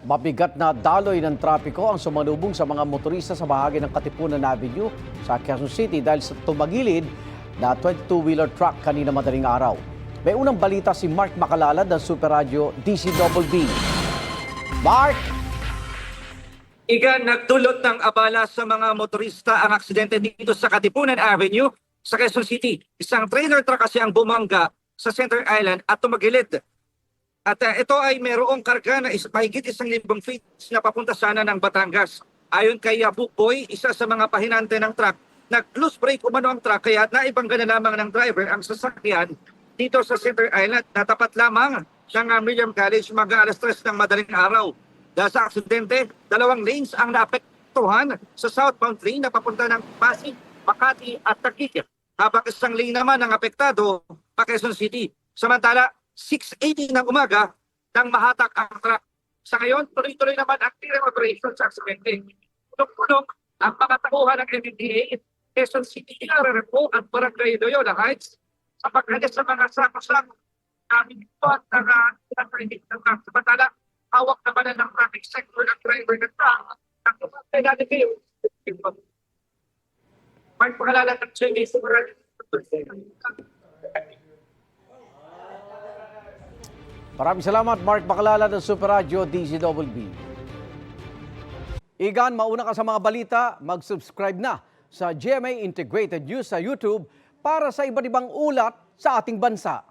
Mabigat na daloy ng trapiko ang sumalubong sa mga motorista sa bahagi ng Katipunan Avenue sa Quezon City dahil sa tumagilid na 22-wheeler truck kanina madaling araw. May unang balita si Mark Macalalad ng Super Radio DCBB. Mark! Igan, nagdulot ng abala sa mga motorista ang aksidente dito sa Katipunan Avenue sa Quezon City. Isang trailer truck kasi ang bumangga sa Center Island at tumagilid. At ito ay mayroong karga na mahigit 1,000 feet na papunta sana ng Batangas. Ayon kay Bukoy, isa sa mga pahinante ng truck, nag-loose brake umano ang truck kaya naibangga na lamang ng driver ang sasakyan dito sa Center Island na tapat lamang ng William College mga alas 3 ng madaling araw. Dahil sa aksidente, 2 lanes ang naapektuhan sa southbound lane na papunta ng Pasig, Makati at Taguig. Habang isang lane naman ang apektado pa Quezon City. Samantala, 6:80 ng umaga nang mahatak ang truck. Sa ngayon, tuloy-tuloy naman ang clearing operation sa aksidente. Punong-punong ang mga tauhan ng MMDA, Quezon City, RRPO at Barangay Loyola Heights sa paghalis sa mga sakos-sakos namin ito at nag-training ng truck. Samantala, hawak naman ng traffic sector ng driver ng truck. Ang tumatay natin kayo. May pangalala ng JV Super. Maraming salamat, Mark Macalalad ng Super Radio DCBB. Igan, mauna ka sa mga balita, mag-subscribe na sa GMA Integrated News sa YouTube para sa iba't ibang ulat sa ating bansa.